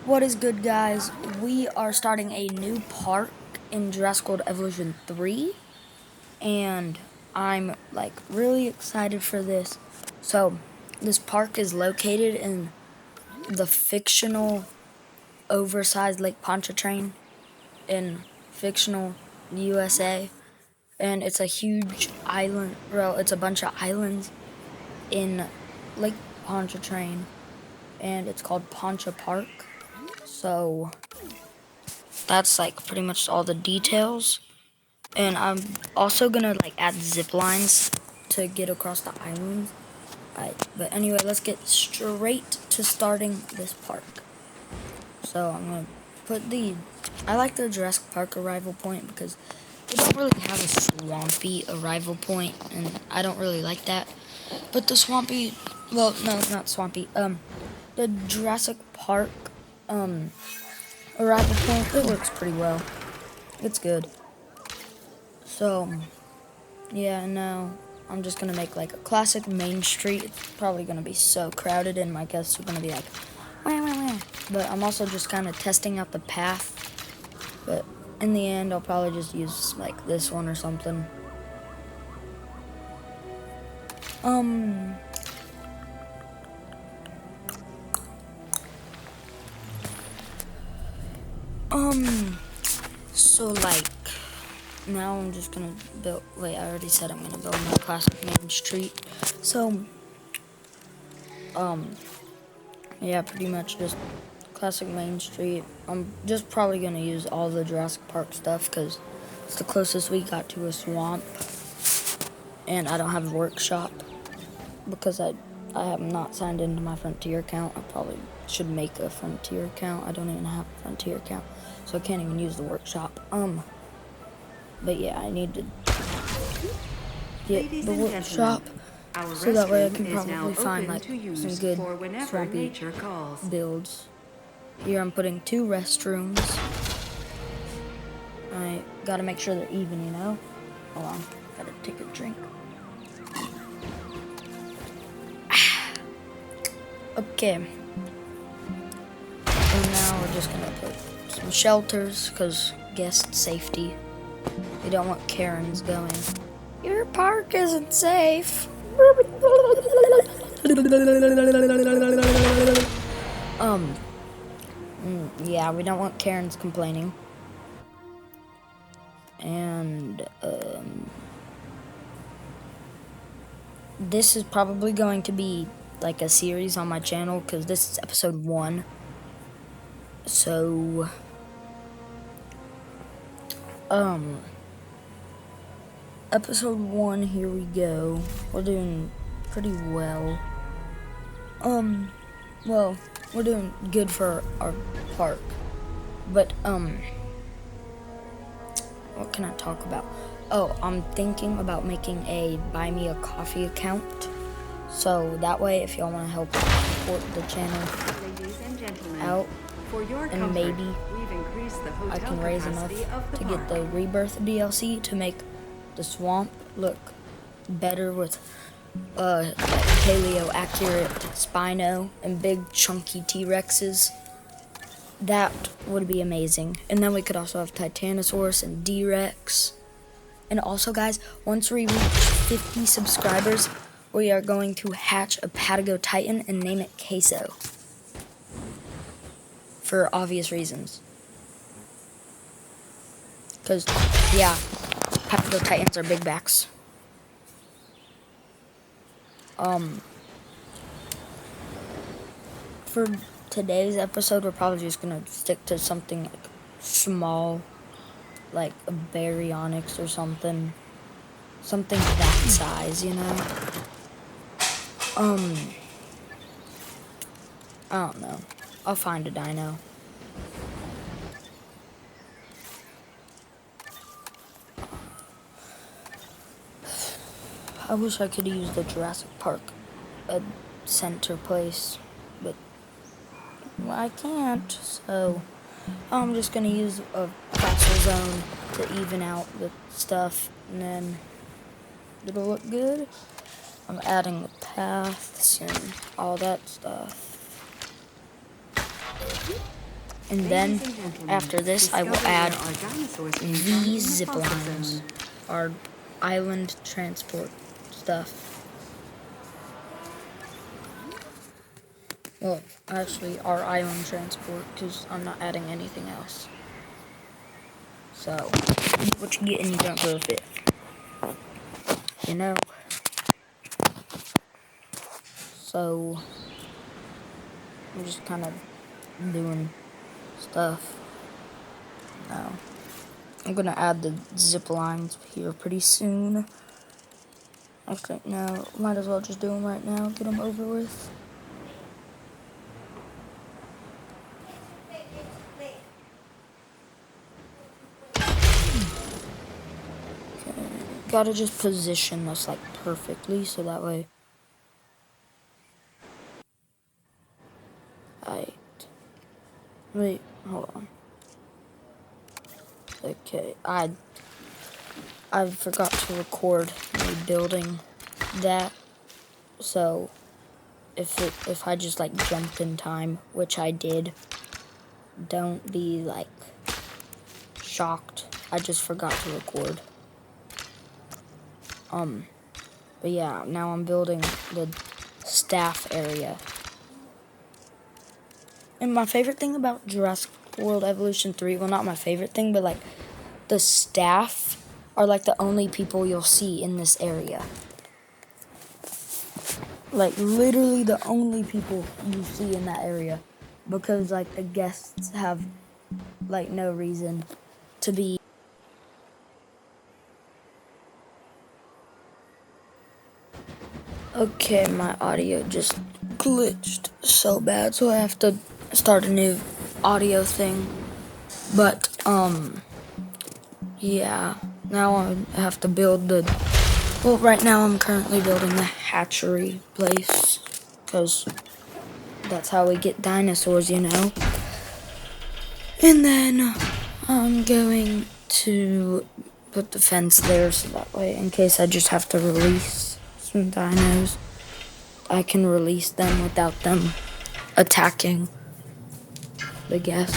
What is good, guys? We are starting a new park in Jurassic World Evolution 3, and I'm really excited for this. So, this park is located in the fictional oversized Lake Pontchartrain in fictional USA, and it's a huge island. Well, it's a bunch of islands in Lake Pontchartrain, and it's called Poncha Park. So that's pretty much all the details. And I'm also gonna add zip lines to get across the island. But anyway, let's get straight to starting this park. So I'm gonna put I like the Jurassic Park arrival point because they don't really have a swampy arrival point, and I don't really like that. But the swampy, well, no, not swampy. The Jurassic Park, arrival point, it works pretty well. It's good. So, yeah, now I'm just gonna make a classic main street. It's probably gonna be so crowded, and my guests are gonna be like, wah, wah, wah. But I'm also just kind of testing out the path. But in the end, I'll probably just use this one or something. So now I'm just gonna build, wait, I already said I'm gonna build my classic main street. So, yeah, pretty much just classic main street. I'm just probably gonna use all the Jurassic Park stuff because it's the closest we got to a swamp. And I don't have a workshop because I have not signed into my Frontier account. I probably should make a Frontier account. I don't even have a Frontier account, so I can't even use the workshop. But yeah, I need to get the workshop so that way I can probably find some good swampy builds. Here I'm putting 2 restrooms. I gotta make sure they're even, you know? Hold on, gotta take a drink. Okay. And now we're just gonna put some shelters, because guest safety. We don't want Karens going, your park isn't safe. Yeah, we don't want Karens complaining. And, this is probably going to be a series on my channel because this is episode 1. So, episode 1, here we go. We're doing pretty well. Well, we're doing good for our park. But, what can I talk about? Oh, I'm thinking about making a Buy Me a Coffee account. So that way, if y'all want to help support the channel out, and maybe I can raise enough to get the Rebirth DLC to make the swamp look better with paleo accurate Spino and big chunky T-Rexes. That would be amazing. And then we could also have Titanosaurus and D-Rex. And also, guys, once we reach 50 subscribers, we are going to hatch a Patago Titan and name it Queso. For obvious reasons. Because, yeah, Patago Titans are big backs. For today's episode, we're probably just gonna stick to something small, like a baryonyx or something. Something that size, you know? I don't know. I'll find a dino. I wish I could use the Jurassic Park center place, but I can't, so I'm just gonna use a fossil zone to even out the stuff, and then it'll look good. I'm adding the paths and all that stuff. And then after this, I will add these zip lines, our island transport stuff. Well, actually, our island transport, because I'm not adding anything else. So, eat what you get and you don't go fit. You know? So, I'm just kind of doing stuff now. I'm gonna add the zip lines here pretty soon. Actually, no, might as well just do them right now, get them over with. Okay, gotta just position this like perfectly so that way. Wait, hold on. Okay, I forgot to record me building that, so if I just like jumped in time, which I did, don't be like shocked. I just forgot to record. But yeah, now I'm building the staff area. And my favorite thing about Jurassic World Evolution 3, well, not my favorite thing, but like the staff are like the only people you'll see in this area. Like literally the only people you see in that area, because like the guests have like no reason to be. Okay, my audio just glitched so bad, so I have to start a new audio thing. But yeah, now I have to build the, well, right now I'm currently building the hatchery place, because that's how we get dinosaurs, you know. And then I'm going to put the fence there so that way, in case I just have to release some dinos, I can release them without them attacking the guests,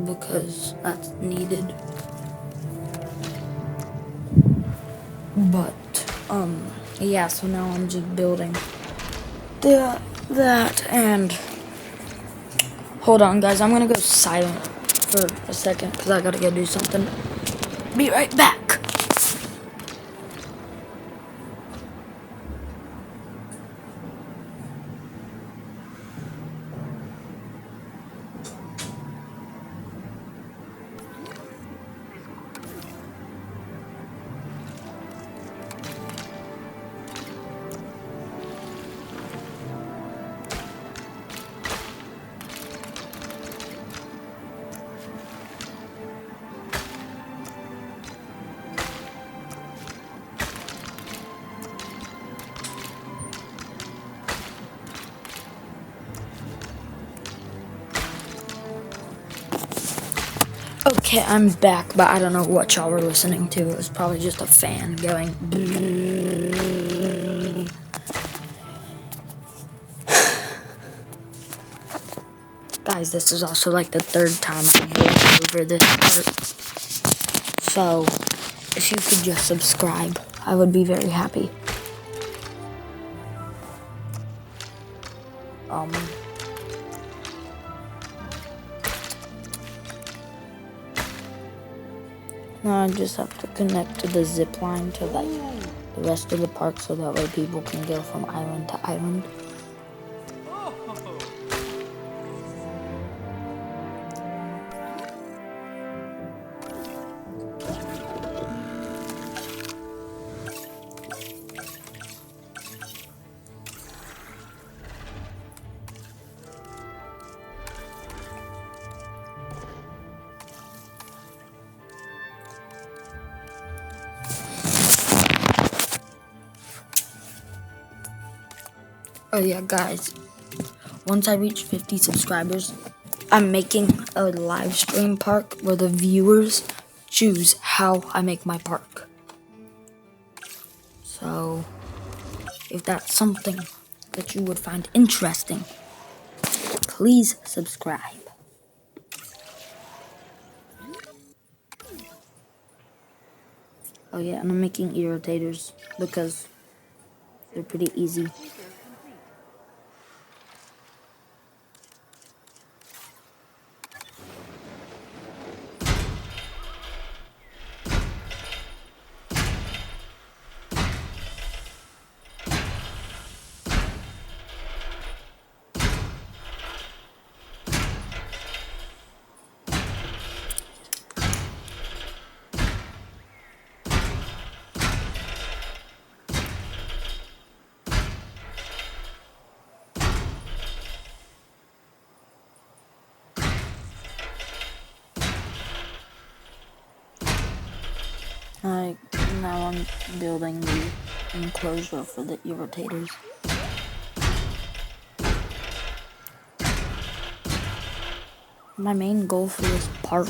because that's needed. But yeah, so now I'm just building that, and hold on guys, I'm gonna go silent for a second because I gotta go do something. Be right back. Okay, I'm back, but I don't know what y'all were listening to. It was probably just a fan going. Guys, this is also like the third time I've built over this part. So, if you could just subscribe, I would be very happy. Now I just have to connect to the zip line to like the rest of the park so that way people can go from island to island. Oh yeah, guys, once I reach 50 subscribers, I'm making a live stream park where the viewers choose how I make my park. So, if that's something that you would find interesting, please subscribe. Oh yeah, and I'm making irritators because they're pretty easy. Now I'm building the enclosure for the irritators. My main goal for this park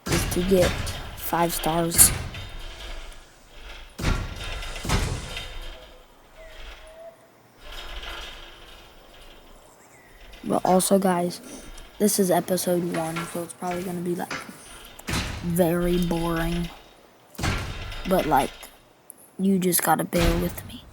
is to get 5 stars. But also, guys, this is episode 1, so it's probably gonna be like very boring. But like, you just gotta bear with me.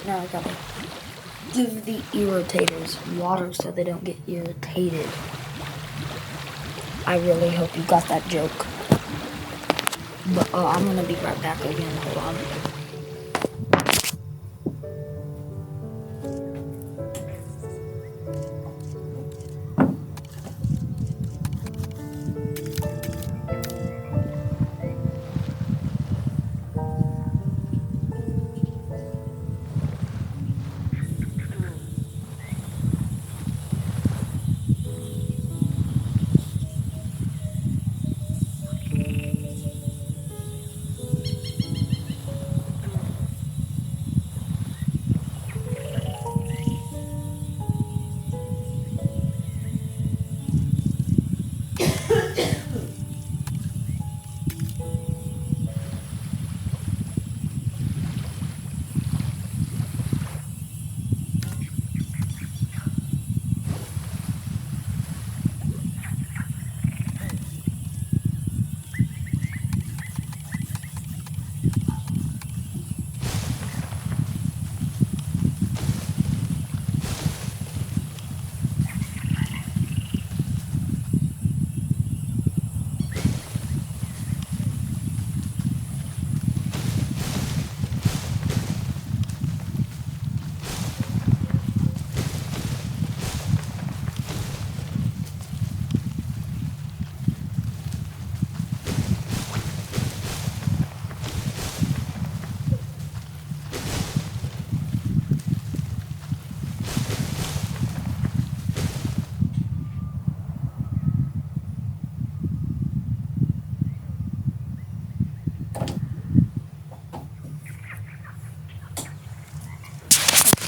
Now I gotta give the irritators water so they don't get irritated. I really hope you got that joke. But I'm gonna be right back again. Hold on.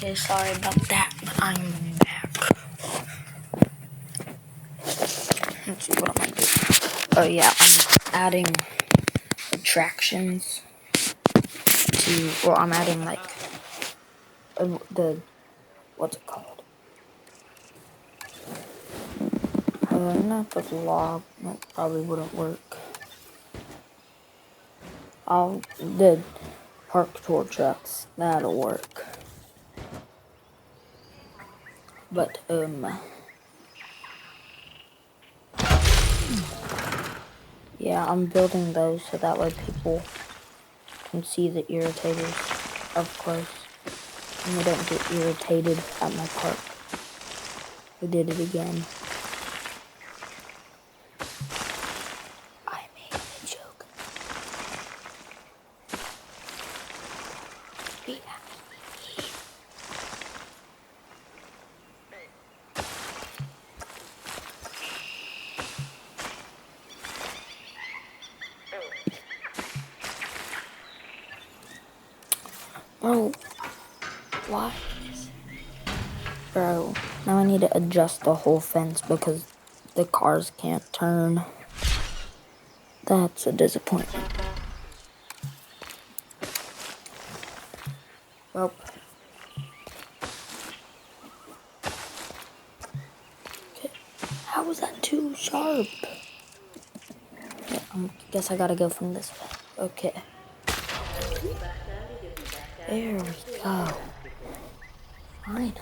Okay, sorry about that, but I'm back. Let's see, what am I doing? Oh yeah, I'm adding attractions to, well, I'm adding like what's it called? Not the vlog, that probably wouldn't work. The park tour trucks, that'll work. But, yeah, I'm building those so that way people can see the irritators up close. And they don't get irritated at my park. We did it again. I made a joke. Bro, why? Bro, now I need to adjust the whole fence because the cars can't turn. That's a disappointment. Well. Okay. How was that too sharp? Yeah, guess I gotta go from this way. Okay. There we go. Fine.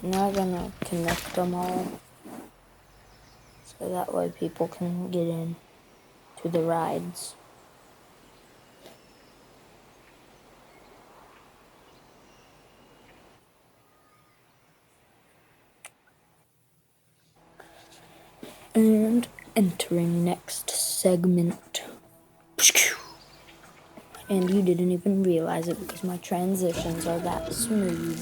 Now I'm gonna connect them all so that way people can get in to the rides. And entering next segment. And you didn't even realize it because my transitions are that smooth.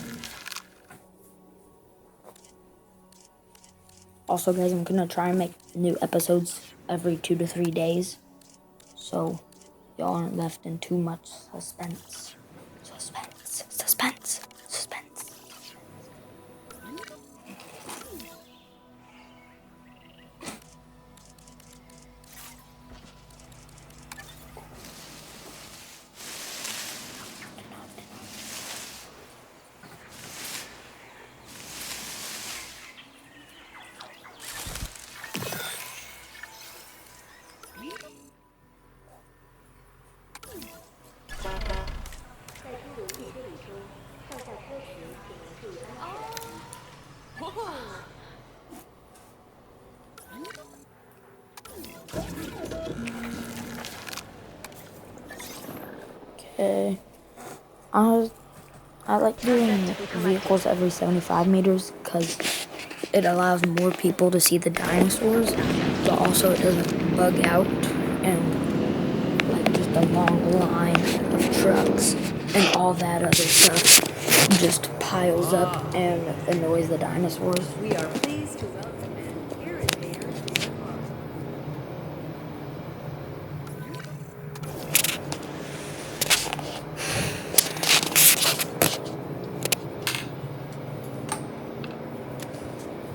Also, guys, I'm gonna try and make new episodes every 2 to 3 days. So, y'all aren't left in too much suspense. Suspense, suspense, suspense. Okay. I like doing vehicles every 75 meters because it allows more people to see the dinosaurs, but also it doesn't bug out and like just a long line of trucks and all that other stuff just piles up and annoys the dinosaurs. We are pleased to welcome an irritator to the park.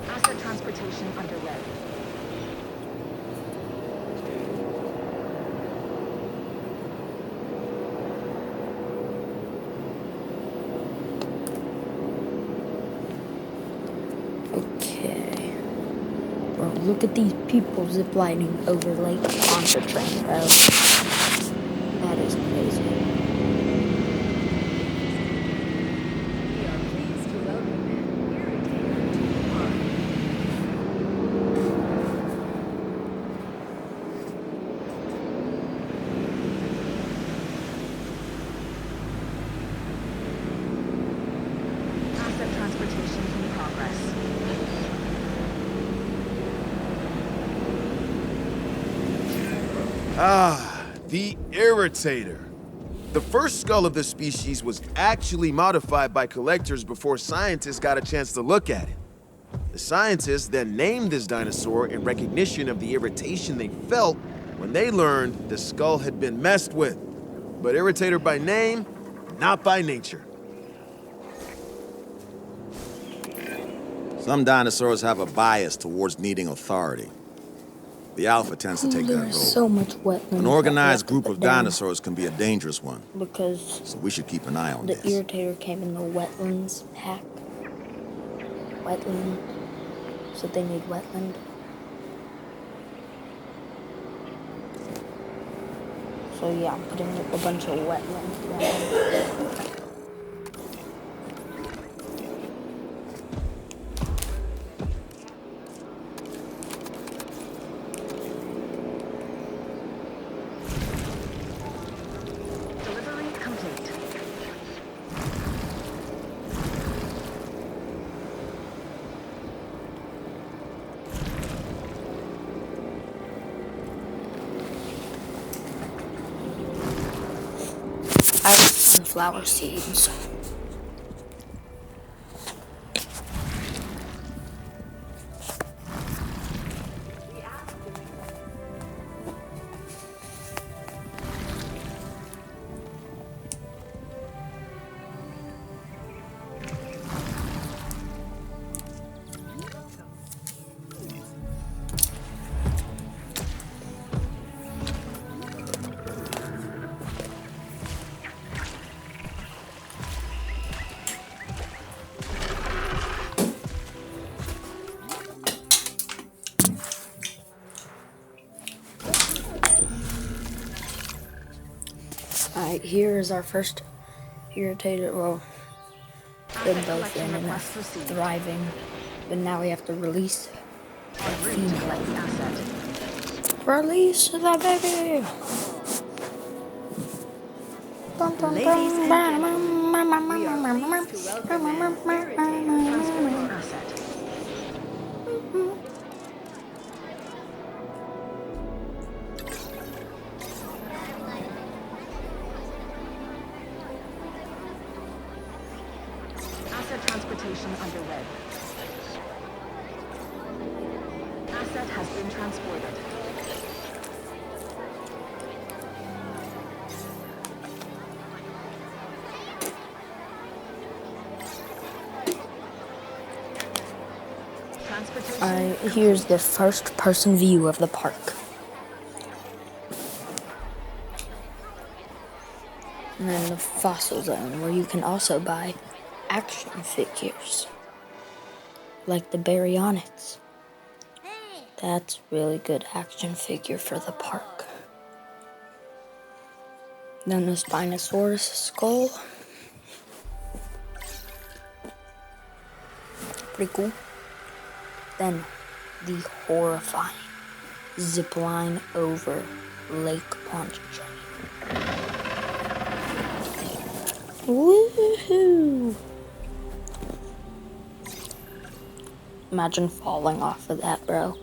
Asset transportation underway. Okay. Bro, look at these people ziplining over Lake Pontchartrain, bro. That is crazy. We are pleased to welcome an irritator to the park. Asset transportation in progress. Ah, the irritator. The first skull of this species was actually modified by collectors before scientists got a chance to look at it. The scientists then named this dinosaur in recognition of the irritation they felt when they learned the skull had been messed with. But irritator by name, not by nature. Some dinosaurs have a bias towards needing authority. The alpha tends to take that role. There's so much wetland. An organized group of dinosaurs can be a dangerous one, because so we should keep an eye on the this. irritator came in the wetlands pack. Wetland. So they need wetland. So yeah, I'm putting a bunch of wetland down. Delivery complete. I have sunflower seeds. Alright, here is our first irritated. Well, they're both in and thriving, but now we have to release our female. Release the baby! Ladies and gentlemen, we are pleased to welcome an irritated transport asset. Asset transportation underway. Asset has been transported. Transportation. Here's the first person view of the park. And then the fossil zone, where you can also buy action figures, like the Baryonyx. That's really good action figure for the park. Then the Spinosaurus skull. Pretty cool. Then the horrifying zipline over Lake Pontchartrain. Woohoo! Imagine falling off of that, bro.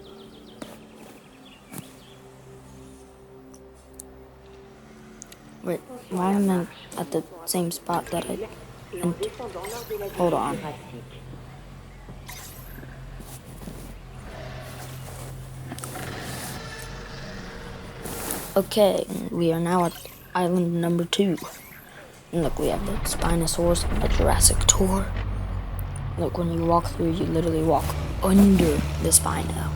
Wait, why am I at the same spot that I... Hold on. Okay, we are now at island number 2. And look, we have the Spinosaurus and the Jurassic tour. Look, when you walk through, you literally walk under the Spino.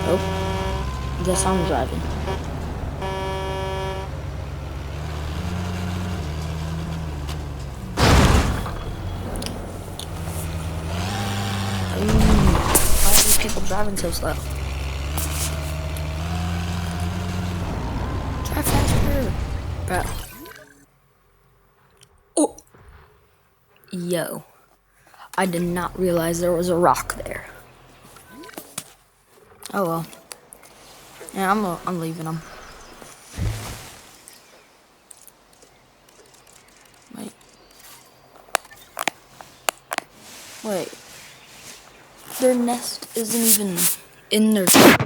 Oh, guess I'm driving. Why are these people driving so slow? Drive faster, bro. Oh, yo, I did not realize there was a rock there. Oh well. Yeah, I'm leaving them. Wait. Their nest isn't even in their territory.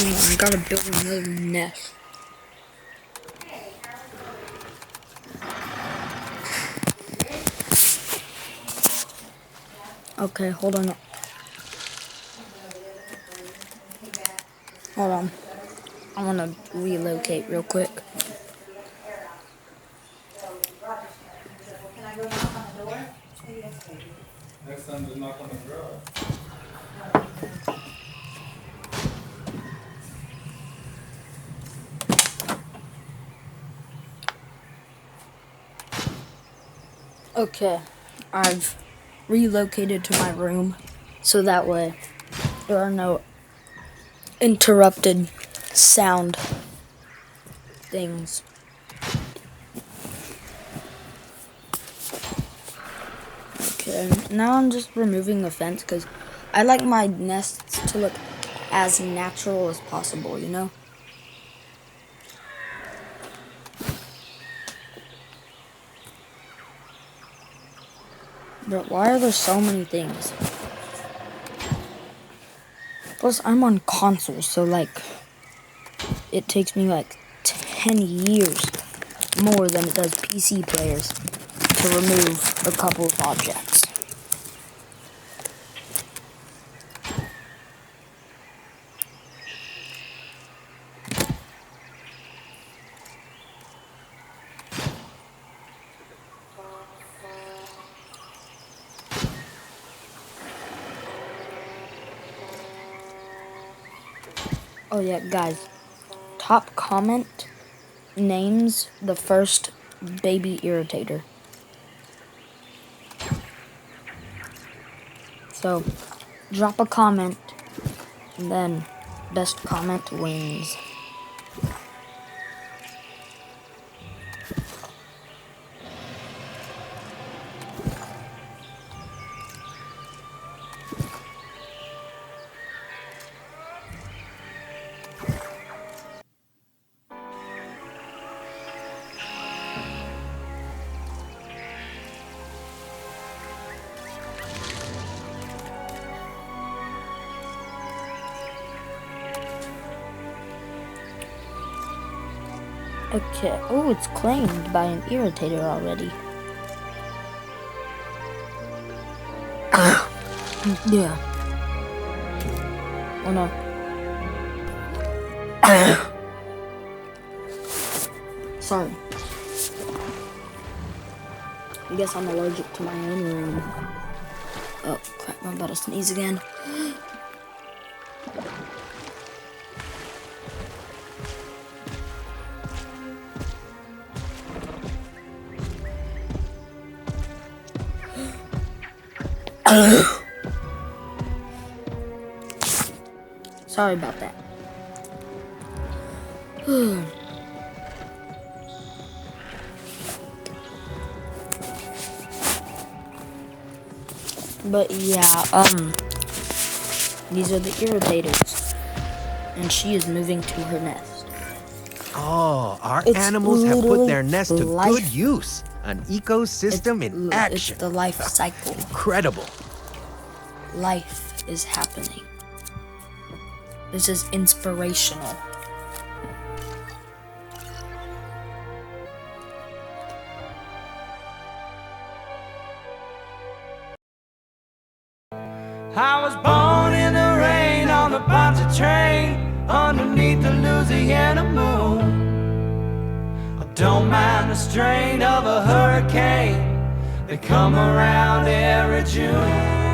I gotta build another nest. Okay, hold on. Hold on. I wanna relocate real quick. Next time, just knock on the door. Okay, I've relocated to my room so that way there are no interrupted sound things. Okay, now I'm just removing the fence because I like my nests to look as natural as possible, you know? But why are there so many things? Plus, I'm on console, so like, it takes me like 10 years more than it does PC players to remove a couple of objects. Oh yeah, guys, top comment names the first baby irritator. So, drop a comment, and then best comment wins. Okay. Oh, it's claimed by an irritator already. Yeah. Oh no. Sorry. I guess I'm allergic to my own room. Oh crap, I'm about to sneeze again. Sorry about that. But yeah, these are the irritators. And she is moving to her nest. Oh, our It's animals have put literally their nest to life. good use. An ecosystem in action. It's the life cycle. Incredible. Life is happening. This is inspirational. I was born in the rain on the Pontchartrain underneath the Louisiana moon. I don't mind the strain of a hurricane. They come around every June.